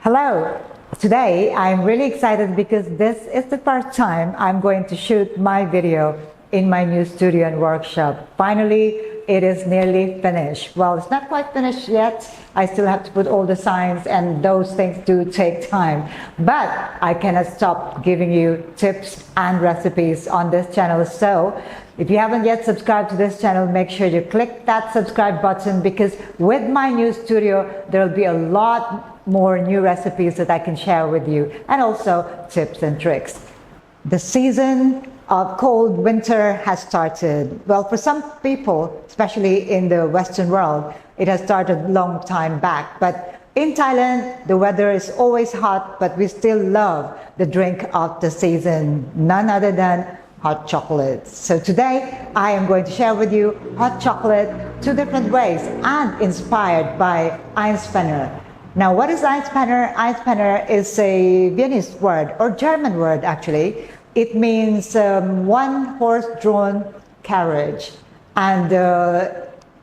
Hello! Today I'm really excited because this is the first time I'm going to shoot my video in my new studio and workshop. Finally, it is nearly finished. Well, it's not quite finished yet. I still have to put all the signs and those things do take time. But I cannot stop giving you tips and recipes on this channel. So if you haven't yet subscribed to this channel, make sure you click that subscribe button because with my new studio, there will be a lot more new recipes that I can share with you and also tips and tricks. The season of cold winter has started. Well, for some people, especially in the Western world, it has started a long time back. But in Thailand, the weather is always hot, but we still love the drink of the season, none other than hot chocolate. So today, I am going to share with you hot chocolate two different ways and inspired by Einspanner. Now, what is Einspanner? Einspanner is a Viennese word, or German word actually. It means one horse-drawn carriage. And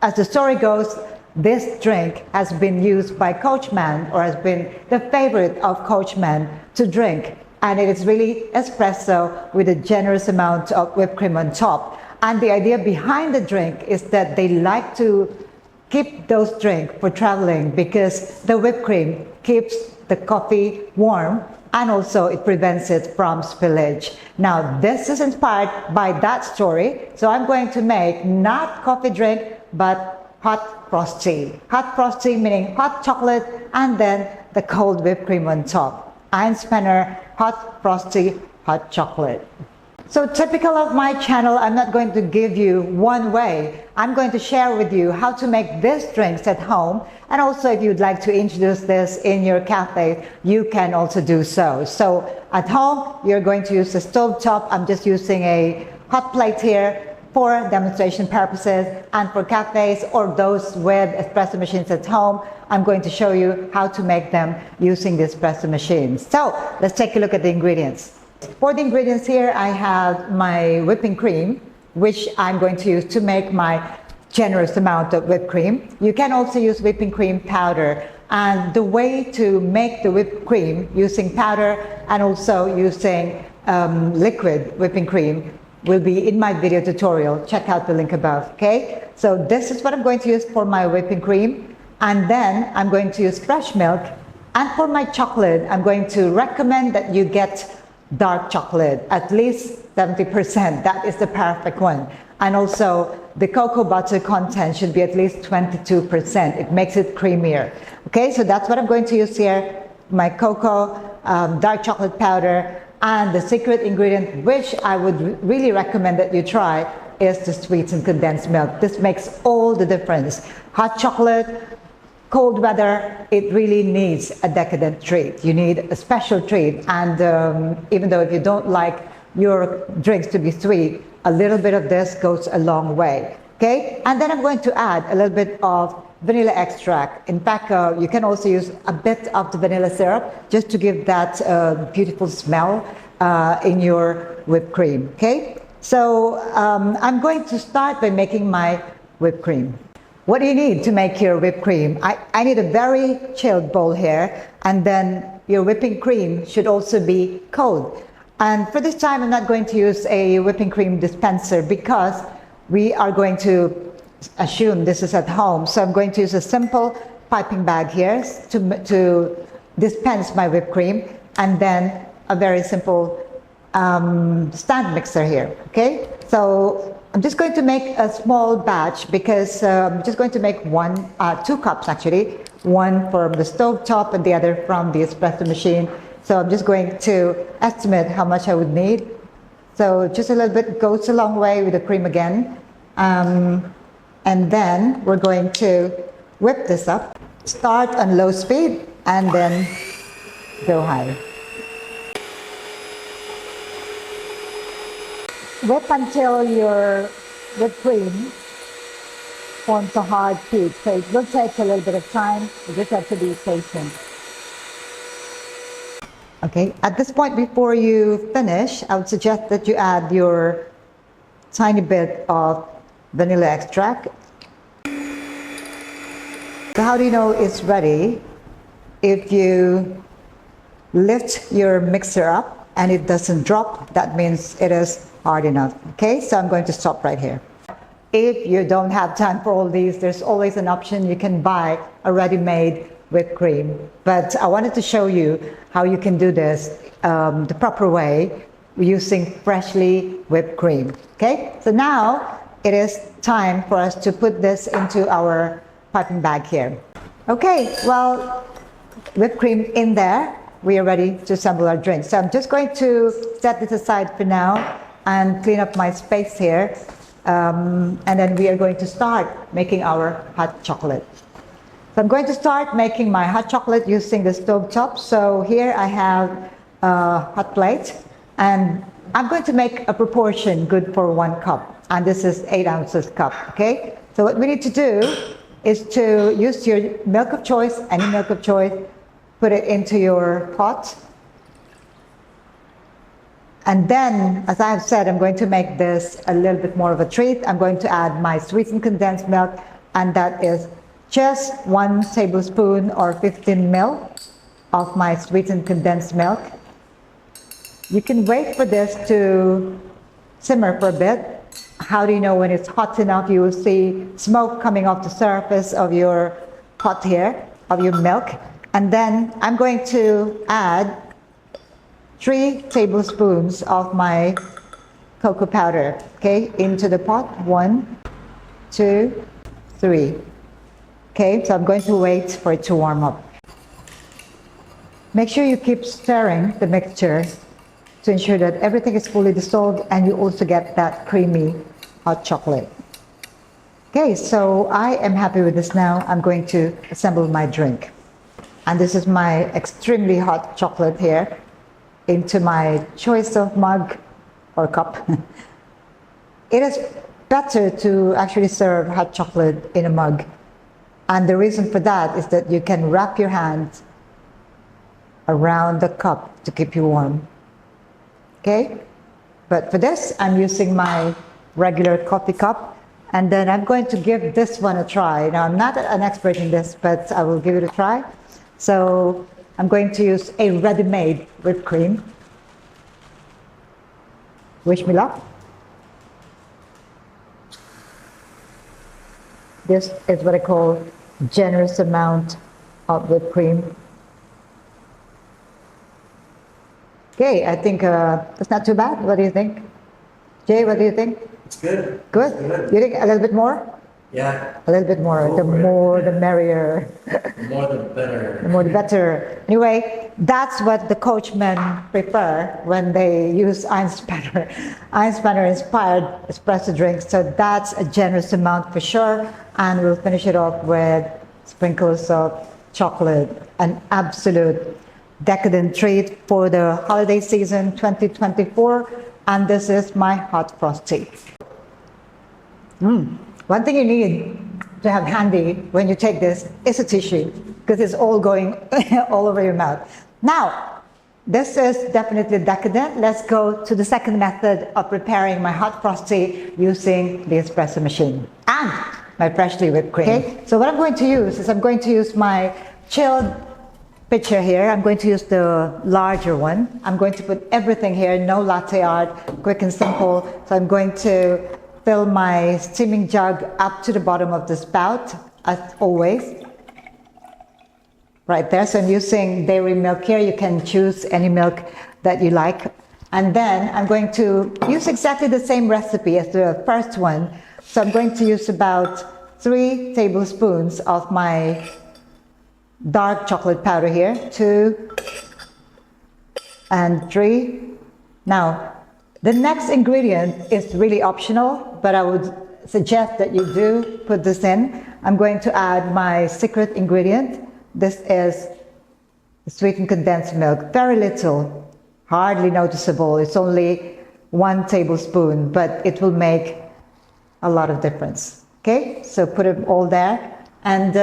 as the story goes, this drink has been used by coachmen, or has been the favorite of coachmen to drink. And it is really espresso with a generous amount of whipped cream on top. And the idea behind the drink is that they like to keep those drinks for traveling because the whipped cream keeps the coffee warm and also it prevents it from spillage. Now this is inspired by that story, so I'm going to make not coffee drink but hot frosty. Hot frosty meaning hot chocolate and then the cold whipped cream on top. Einspanner hot frosty hot chocolate. So typical of my channel, I'm not going to give you one way. I'm going to share with you how to make these drinks at home. And also if you'd like to introduce this in your cafe, you can also do so. So at home, you're going to use a stovetop. I'm just using a hot plate here for demonstration purposes. And for cafes or those with espresso machines at home, I'm going to show you how to make them using the espresso machines. So let's take a look at the ingredients. For the ingredients here, I have my whipping cream, which I'm going to use to make my generous amount of whipped cream. You can also use whipping cream powder. And the way to make the whipped cream using powder and also using liquid whipping cream will be in my video tutorial. Check out the link above, okay? So this is what I'm going to use for my whipping cream. And then I'm going to use fresh milk. And for my chocolate, I'm going to recommend that you get dark chocolate, at least 70%. That is the perfect one. And also the cocoa butter content should be at least 22%. It makes it creamier. Okay, so that's what I'm going to use here. My cocoa, dark chocolate powder, and the secret ingredient, which I would really recommend that you try, is the sweetened condensed milk. This makes all the difference. Hot chocolate, cold weather, it really needs a decadent treat. You need a special treat. And even though if you don't like your drinks to be sweet, a little bit of this goes a long way. Okay? And then I'm going to add a little bit of vanilla extract. In fact, you can also use a bit of the vanilla syrup just to give that beautiful smell in your whipped cream. Okay? So I'm going to start by making my whipped cream. What do you need to make your whipped cream? I need a very chilled bowl here, and then your whipping cream should also be cold. And for this time, I'm not going to use a whipping cream dispenser because we are going to assume this is at home. So I'm going to use a simple piping bag here to dispense my whipped cream, and then a very simple stand mixer here, okay? So I'm just going to make a small batch because I'm just going to make 2 cups actually, one from the stove top and the other from the espresso machine. So I'm just going to estimate how much I would need. So just a little bit goes a long way with the cream again. And then we're going to whip this up. Start on low speed and then go high. Whip until your whipped cream forms a hard sheet. So it will take a little bit of time. You just have to be patient. Okay, at this point before you finish, I would suggest that you add your tiny bit of vanilla extract. So how do you know it's ready? If you lift your mixer up and it doesn't drop, that means it is hard enough. Okay, so I'm going to stop right here. If you don't have time for all these, there's always an option. You can buy a ready-made whipped cream. But I wanted to show you how you can do this the proper way using freshly whipped cream. Okay, so now it is time for us to put this into our piping bag here. Okay, well, whipped cream in there. We are ready to assemble our drink. So I'm just going to set this aside for now and clean up my space here. And then we are going to start making our hot chocolate. So I'm going to start making my hot chocolate using the stovetop. So here I have a hot plate, and I'm going to make a proportion good for 1 cup. And this is 8 ounces cup, okay? So what we need to do is to use your milk of choice, any milk of choice, put it into your pot. And then, as I have said, I'm going to make this a little bit more of a treat. I'm going to add my sweetened condensed milk, and that is just 1 tablespoon or 15 ml of my sweetened condensed milk. You can wait for this to simmer for a bit. How do you know when it's hot enough? You will see smoke coming off the surface of your pot here, of your milk. And then I'm going to add 3 tablespoons of my cocoa powder, okay, into the pot. 1, 2, 3. Okay, so I'm going to wait for it to warm up. Make sure you keep stirring the mixture to ensure that everything is fully dissolved and you also get that creamy hot chocolate. Okay, so I am happy with this now. I'm going to assemble my drink. And this is my extremely hot chocolate here into my choice of mug or cup. It is better to actually serve hot chocolate in a mug. And the reason for that is that you can wrap your hand around the cup to keep you warm. Okay? But for this, I'm using my regular coffee cup. And then I'm going to give this one a try. Now, I'm not an expert in this, but I will give it a try. So I'm going to use a ready-made whipped cream. Wish me luck. This is what I call generous amount of whipped cream. Okay, I think that's not too bad. What do you think? Jay, what do you think? It's good. Good? It's good. You think a little bit more? Yeah. A little bit more. The more, the merrier. The more the better. The more the better. Anyway, that's what the coachmen prefer when they use Einspanner. Einspanner inspired espresso drinks, so that's a generous amount for sure. And we'll finish it off with sprinkles of chocolate. An absolute decadent treat for the holiday season 2024. And this is my hot Frosty. One thing you need to have handy when you take this is a tissue, because it's all going all over your mouth. Now, this is definitely decadent. Let's go to the second method of preparing my hot Frosty using the espresso machine and my freshly whipped cream. Okay, so what I'm going to use is I'm going to use my chilled pitcher here. I'm going to use the larger one. I'm going to put everything here, no latte art, quick and simple. So I'm going to fill my steaming jug up to the bottom of the spout, as always. Right there, so I'm using dairy milk here. You can choose any milk that you like. And then I'm going to use exactly the same recipe as the first one. So I'm going to use about 3 tablespoons of my dark chocolate powder here. 2 and 3. Now, the next ingredient is really optional, but I would suggest that you do put this in. I'm going to add my secret ingredient. This is sweetened condensed milk. Very little, hardly noticeable. It's only 1 tablespoon, but it will make a lot of difference. Okay, so put it all there. And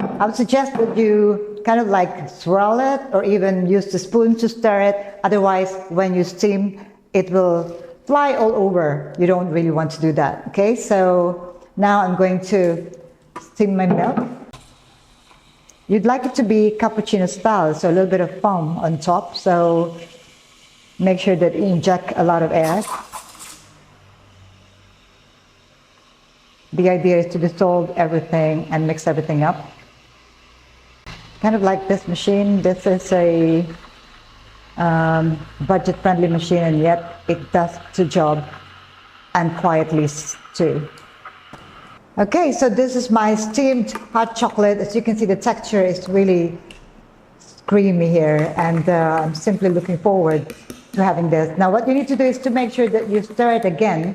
I would suggest that you kind of like swirl it or even use the spoon to stir it. Otherwise, when you steam, it will fly all over. You don't really want to do that. Okay, so now I'm going to steam my milk You'd like it to be cappuccino style, so a little bit of foam on top. So make sure that you inject a lot of air. The idea is to dissolve everything and mix everything up. Kind of like this machine. This is a budget-friendly machine, and yet it does the job, and quietly too. Okay, so this is my steamed hot chocolate. As you can see, the texture is really creamy here, and I'm simply looking forward to having this. Now what you need to do is to make sure that you stir it again,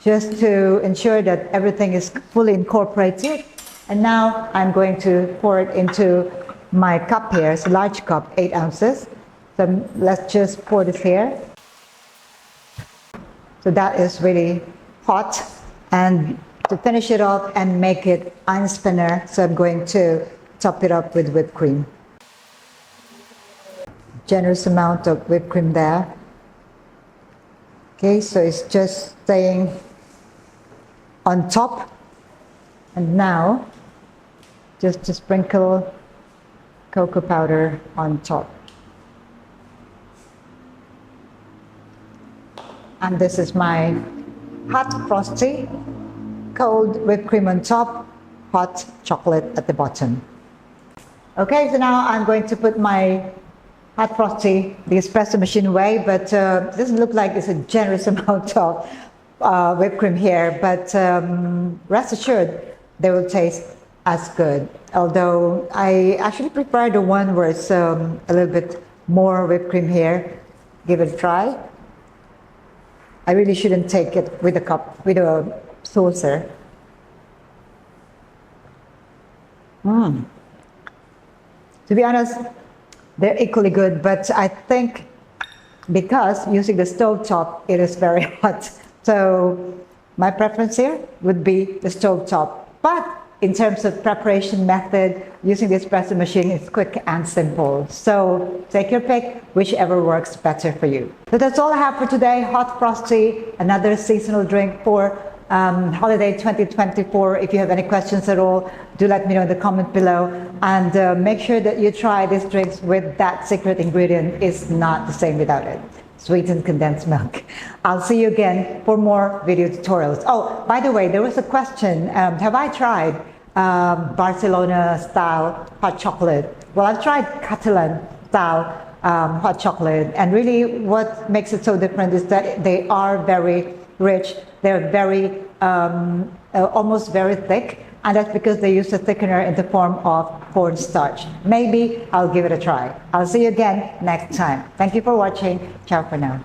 just to ensure that everything is fully incorporated. And now I'm going to pour it into my cup here. It's a large cup, 8 ounces. So let's just pour this here. So that is really hot. And to finish it off and make it Einspanner, so I'm going to top it up with whipped cream. Generous amount of whipped cream there. Okay, so it's just staying on top. And now, just to sprinkle cocoa powder on top. And this is my hot Frosty, cold whipped cream on top, hot chocolate at the bottom. Okay, so now I'm going to put my hot Frosty, the espresso machine away, but it doesn't look like it's a generous amount of whipped cream here, but rest assured they will taste as good. Although I actually prefer the one where it's a little bit more whipped cream here. Give it a try. I really shouldn't take it with a cup, with a saucer. To be honest, they're equally good, but I think because using the stovetop, it is very hot. So my preference here would be the stovetop. But in terms of preparation method, using the espresso machine is quick and simple. So take your pick, whichever works better for you. So that's all I have for today. Hot Frosty, another seasonal drink for holiday 2024. If you have any questions at all, do let me know in the comment below. And make sure that you try these drinks with that secret ingredient. It's not the same without it. Sweetened condensed milk. I'll see you again for more video tutorials. Oh, by the way, there was a question. Have I tried Barcelona style hot chocolate? Well, I've tried Catalan style hot chocolate, and really what makes it so different is that they are very rich. They're very, almost very thick, and that's because they use a thickener in the form of cornstarch. Maybe I'll give it a try. I'll see you again next time. Thank you for watching. Ciao for now.